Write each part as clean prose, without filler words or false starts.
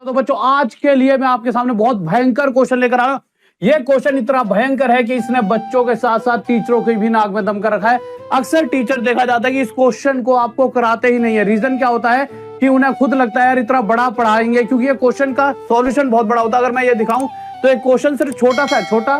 तो बच्चों आज के लिए मैं आपके सामने बहुत भयंकर क्वेश्चन लेकर आया हूं। ये क्वेश्चन इतना भयंकर है कि इसने बच्चों के साथ साथ टीचरों की भी नाक में दम कर रखा है। अक्सर टीचर देखा जाता है कि इस क्वेश्चन को आपको कराते ही नहीं है। रीजन क्या होता है कि उन्हें खुद लगता है यार इतना बड़ा पढ़ाएंगे, क्योंकि ये क्वेश्चन का सॉल्यूशन बहुत बड़ा होता है। अगर मैं ये दिखाऊं तो एक क्वेश्चन सिर्फ छोटा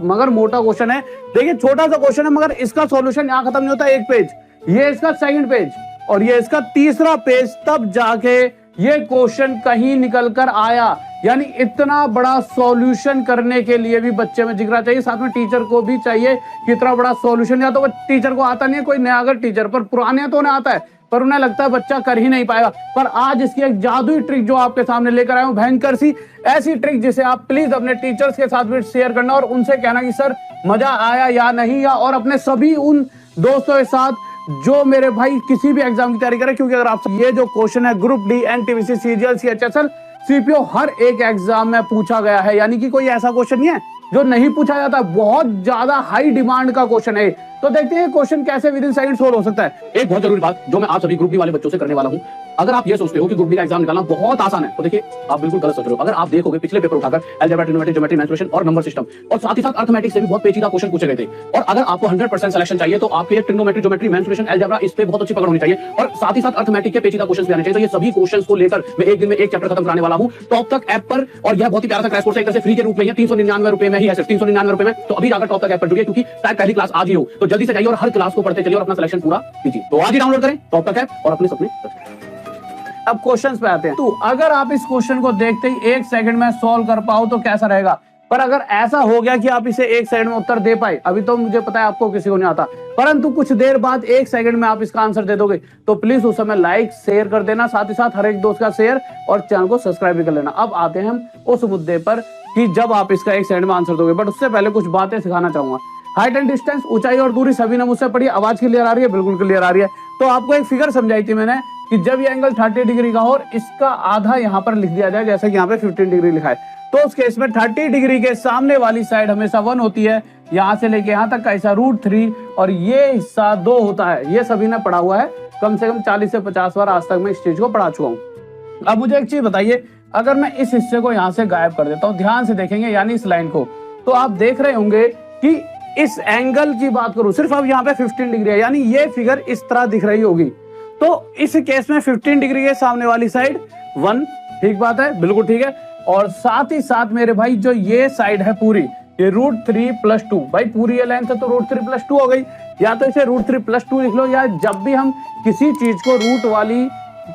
मगर मोटा क्वेश्चन है। देखिए छोटा सा क्वेश्चन है मगर इसका सॉल्यूशन यहाँ खत्म नहीं होता। एक पेज, ये इसका सेकंड पेज और ये इसका तीसरा पेज, तब जाके ये क्वेश्चन कहीं निकल कर आया। यानी इतना बड़ा सॉल्यूशन करने के लिए भी बच्चे में जिगरा चाहिए, साथ में टीचर को भी चाहिए कि इतना बड़ा सॉल्यूशन। या तो टीचर को आता नहीं है, कोई नया अगर टीचर, पर पुराने तो उन्हें आता है, पर उन्हें लगता है बच्चा कर ही नहीं पाएगा। पर आज इसकी एक जादुई ट्रिक जो आपके सामने लेकर आया हूं, भयंकर सी ऐसी ट्रिक जिसे आप प्लीज अपने टीचर्स के साथ भी शेयर करना और उनसे कहना कि सर मजा आया या नहीं, या और अपने सभी उन दोस्तों के साथ जो मेरे भाई किसी भी एग्जाम की तैयारी करें। क्योंकि अगर आप ये जो क्वेश्चन है group D, NTPC, CGL, CHSL, CPO, हर एक एग्जाम में पूछा गया है। यानी कि कोई ऐसा क्वेश्चन नहीं है जो नहीं पूछा जाता, बहुत ज्यादा हाई डिमांड का क्वेश्चन है। तो देखते हैं क्वेश्चन कैसे विद इन सेकंड सोल्व हो सकता है। एक बहुत जरूरी बात जो मैं आप सभी ग्रुप डी वाले बच्चों से करने वाला हूं, अगर आप ये सोचते हो कि ग्रुप डी का एग्जाम निकालना बहुत आसान है, तो देखिए आप बिल्कुल गलत सोच रहे हो। अगर आप देखोगे पिछले पेपर उठाकर अलजेब्रा, ट्रिग्नोमेट्री, ज्योमेट्री, मेंसुरेशन और नंबर सिस्टम और साथ ही साथ अर्थमेटिक से भी बहुत पेचीदा क्वेश्चन पूछे गए थे। और अगर आपको 100% सिलेक्शन चाहिए तो आपके लिए ट्रिग्नोमेट्री, ज्योमेट्री, मेंसुरेशन, अलजेब्रा इस पे बहुत अच्छी पकड़ होनी चाहिए और साथ ही साथ अर्थमेटिक के पेचीदा क्वेश्चंस भी आने चाहिए। तो ये सभी क्वेश्चंस को लेकर मैं एक दिन में एक चैप्टर खत्म कराने वाला हूं टॉप तक ऐप पर। और यह बहुत ही प्यारा सा क्रैश कोर्स है, एक तरह से फ्री के रूप में है, 399 रुपए में ही है, सिर्फ 399 रुपए में। तो अभी जाकर टॉप तक ऐप पर जुड़िए, क्योंकि शायद पहली क्लास आज ही हो, तो जल्दी से जाइए और हर क्लास को पढ़ते चलिए और अपना सिलेक्शन पूरा कीजिए। तो आज ही डाउनलोड करें टॉप तक ऐप और अपने सपने। अब क्वेश्चंस पे आते हैं। तो अगर आप इस क्वेश्चन को देखते ही एक सेकंड में सॉल्व कर पाओ तो कैसा रहेगा। पर अगर ऐसा हो गया कि आप इसे एक सेकंड में उत्तर दे पाए, अभी तो मुझे पता है आपको किसी को नहीं आता, परंतु कुछ देर बाद एक सेकंड में आप इसका आंसर दे दोगे, तो प्लीज उस समय लाइक शेयर कर देना, साथ ही साथ हर एक दोस्त का शेयर और चैनल को सब्सक्राइब भी कर लेना। अब आते हैं हम उस मुद्दे पर कि जब आप इसका एक सेकंड में आंसर दोगे, बट उससे पहले कुछ बातें सिखाना चाहूंगा। हाइट एंड डिस्टेंस, ऊंचाई और दूरी सभी ने मुझसे पढ़ी। आवाज क्लियर आ रही है? बिल्कुल क्लियर आ रही है। तो आपको एक फिगर समझाई थी मैंने कि जब ये एंगल 30 डिग्री का हो और इसका आधा यहाँ पर लिख दिया जाए, जैसे कि यहाँ पे 15 डिग्री लिखा है, तो उस केस में 30 डिग्री के सामने वाली साइड हमेशा 1 होती है, यहाँ से लेके यहाँ तक का हिस्सा √3 और ये हिस्सा 2 होता है। ये सभी ने पढ़ा हुआ है, कम से कम 40 से 50 बार आज तक मैं इस चीज को पढ़ा चुका हूँ। अब मुझे एक चीज बताइए, अगर मैं इस हिस्से को यहाँ से गायब कर देता हूँ, ध्यान से देखेंगे यानी इस लाइन को, तो आप देख रहे होंगे कि इस एंगल की बात करूं सिर्फ, अब यहाँ पे 15 डिग्री है, यानी ये फिगर इस तरह दिख रही होगी। तो इस केस में 15 डिग्री है सामने वाली साइड 1, ठीक बात है, बिल्कुल ठीक है। और साथ ही साथ मेरे भाई जो ये साइड है पूरी, ये √3 + 2, भाई पूरी ये लेंथ है तो √3 + 2 हो गई। या तो इसे √3 + 2 लिख लो, या जब भी हम किसी चीज को रूट वाली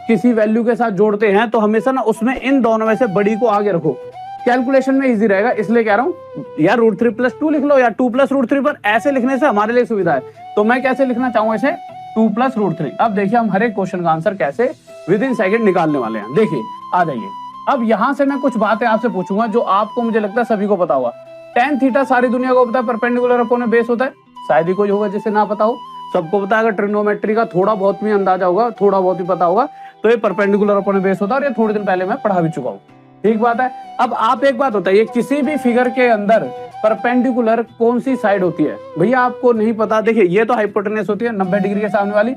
किसी वैल्यू के साथ जोड़ते हैं तो हमेशा ना उसमें इन दोनों में से बड़ी को आगे रखो, कैलकुलेशन में इजी रहेगा। इसलिए कह रहा हूँ या √3 + 2 लिख लो या 2 + √3, पर ऐसे लिखने से हमारे लिए सुविधा है। तो मैं कैसे लिखना चाहूंगा इसे, 2 + √3। अब देखिए हम हर एक क्वेश्चन का आंसर कैसे विद इन सेकंड निकालने वाले हैं। देखिए आ जाइए। अब यहां से मैं कुछ बातें आपसे पूछूंगा जो आपको मुझे लगता है सभी को पता होगा। tan थीटा सारी दुनिया को पता है, परपेंडिकुलर अपॉन बेस होता है, शायद ही कोई होगा जिसे ना पता हो, सबको पता है। अगर ट्रिग्नोमेट्री का थोड़ा बहुत भी अंदाजा होगा, थोड़ा बहुत ही पता होगा, तो ये परपेंडिकुलर अपॉन बेस होता है और ये थोड़े दिन पहले मैं पढ़ा भी चुका हूँ, ठीक बात है। अब आप एक बात बताइए, किसी भी फिगर के अंदर परपेंडिकुलर कौन सी साइड होती है? भैया आपको नहीं पता। देखिए ये तो हाइपोटेनस होती है 90 डिग्री के सामने वाली।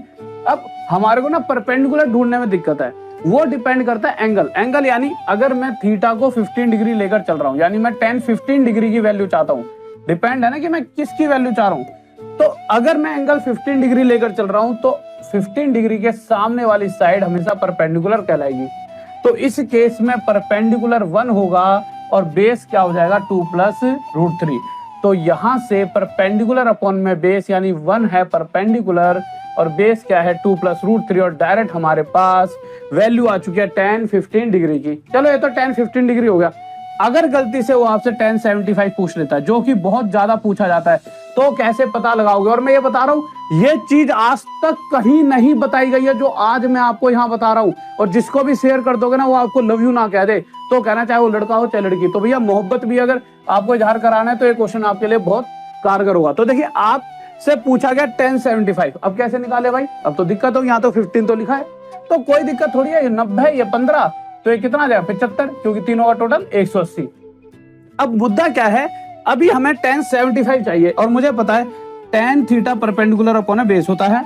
अब हमारे को ना परपेंडिकुलर ढूंढने में दिक्कत है, वो डिपेंड करता है एंगल। यानी अगर मैं थीटा को 15 डिग्री लेकर चल रहा हूँ, यानी मैं 15 डिग्री की वैल्यू चाहता हूँ, डिपेंड है ना कि मैं किसकी वैल्यू चाह रहा हूँ। तो अगर मैं एंगल 15 डिग्री लेकर चल रहा हूँ तो 15 डिग्री के सामने वाली साइड हमेशा परपेंडिकुलर कहलाएगी। तो इस केस में परपेंडिकुलर 1 होगा और बेस क्या हो जाएगा, 2 + √3। तो यहां से परपेंडिकुलर अपॉन में बेस यानी 1 है परपेंडिकुलर और बेस क्या है 2 + √3, और डायरेक्ट हमारे पास वैल्यू आ चुकी है tan 15 डिग्री की। चलो ये तो tan 15 डिग्री हो गया। अगर गलती से वो आपसे tan 75 पूछ लेता है, जो कि बहुत ज्यादा पूछा जाता है, तो कैसे पता लगाओगे? और मैं ये बता रहा हूँ, ये चीज आज तक कहीं नहीं बताई गई है जो आज मैं आपको यहाँ बता रहा हूँ। और जिसको भी शेयर कर दोगे ना, वो आपको लव यू ना कह दे, तो कहना चाहे वो लड़का हो चाहे लड़की। तो भैया मोहब्बत भी अगर आपको इजहार कराना है तो ये क्वेश्चन आपके लिए बहुत कारगर होगा। तो देखिए आपसे पूछा गया tan 75, अब कैसे निकाले भाई? अब तो दिक्कत होगी, यहाँ तो 15 तो लिखा है, तो कोई दिक्कत थोड़ी है। ये 90 ये 15, तो ये कितना आ जाएगा 75, क्योंकि तीनों का टोटल 180। अब मुद्दा क्या है, अभी हमें tan 75 चाहिए और मुझे पता है tan theta perpendicular upon base होता है,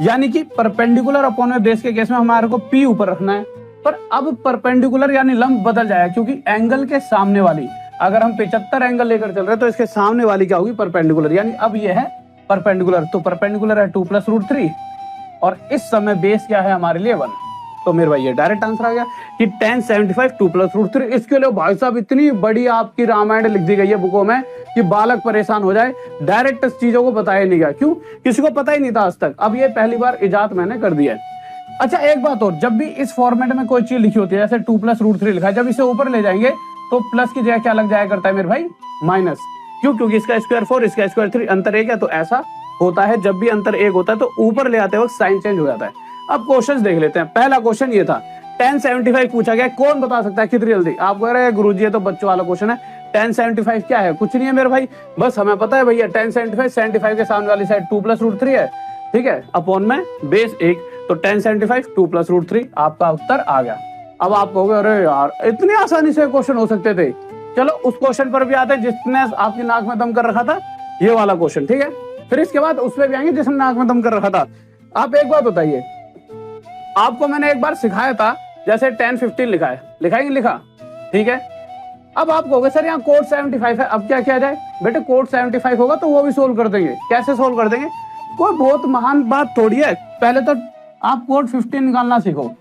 यानी कि परपेंडिकुलर अपॉन बेस के केस में हमारे को P ऊपर रखना है। पर अब परपेंडिकुलर यानी लंब बदल जाएगा, क्योंकि एंगल के सामने वाली, अगर हम 75 एंगल लेकर चल रहे हैं तो इसके सामने वाली क्या होगी, परपेंडिकुलर, यानी अब ये है परपेंडिकुलर। तो परपेंडिकुलर है 2 + √3 और इस समय बेस क्या है हमारे लिए 1। तो मेरे भाई ये डायरेक्ट आंसर आ गया कि 1075 2 + √3। इसके लिए भाई साहब इतनी बड़ी आपकी रामायण लिख दी गई है बुकों में कि बालक परेशान हो जाए, डायरेक्ट इस चीजों को बताया नहीं गया। क्यों? किसी को पता ही नहीं था आज तक, अब ये पहली बार इजाद मैंने कर दिया है। अच्छा एक बात और, जब भी इस फॉर्मेट में कोई चीज लिखी होती है, जैसे 2 + √3 लिखा है, जब इसे ऊपर ले जाएंगे तो प्लस की जगह क्या लग जाया करता है मेरे भाई, माइनस। क्यों? क्योंकि इसका स्क्वायर 4, इसका स्क्वायर 3, अंतर 1 है। तो ऐसा होता है, जब भी अंतर 1 होता है तो ऊपर ले आते वक्त साइन चेंज हो जाता है। अब क्वेश्चन देख लेते हैं। पहला क्वेश्चन ये था, 1075 पूछा गया, कौन बता सकता है कितनी जल्दी? आप कह रहे हैं गुरुजी ये तो बच्चों वाला क्वेश्चन है, 1075 क्या है? कुछ नहीं है मेरे भाई, बस हमें पता है भैया 1075 के सामने वाली साइड 2 + √3 है, ठीक है, अपॉन में बेस 1, तो 1075 2 + √3 आपका उत्तर आ गया। अब आप कहोगे अरे यार इतनी आसानी से क्वेश्चन हो सकते थे। चलो उस क्वेश्चन पर भी आते हैं जिसने आपकी नाक में दम कर रखा था, ये वाला क्वेश्चन, ठीक है। फिर इसके बाद उस पर भी आएंगे जिसने नाक में दम कर रखा था। आप एक बात बताइए, आपको मैंने एक बार सिखाया था, जैसे 1015 लिखा है, लिखा ही नहीं लिखा, ठीक है। अब आप कहोगे सर यहाँ कोड 75 है, अब क्या किया जाए? बेटे कोड 75 होगा तो वो भी सोल्व कर देंगे। कैसे सोल्व कर देंगे? कोई बहुत महान बात थोड़ी है, पहले तो आप कोड 15 निकालना सीखो।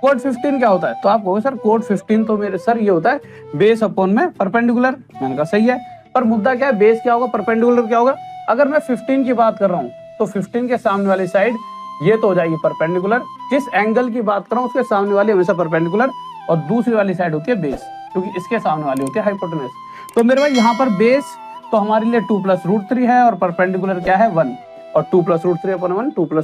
कोड 15 क्या होता है? तो आप कहोगे सर कोड 15 तो मेरे सर ये होता है बेस अपॉन में परपेंडिकुलर। मैंने कहा सही है, पर मुद्दा क्या है, बेस क्या होगा, परपेंडिकुलर क्या होगा? अगर मैं 15 की बात कर रहा हूँ तो 15 के सामने वाली साइड ये तो हो जाएगी परपेंडिकुलर, जिस एंगल की बात कर रहा हूँ उसके सामने वाली हमेशा परपेंडिकुलर, और दूसरी वाली साइड होती है बेस, क्योंकि इसके सामने वाली होती है हाइपोटेनस। तो मेरे भाई यहाँ पर बेस तो हमारे लिए 2 + √3 है और परपेंडिकुलर क्या है 1, और 2 + √3 अपॉन 1 2 +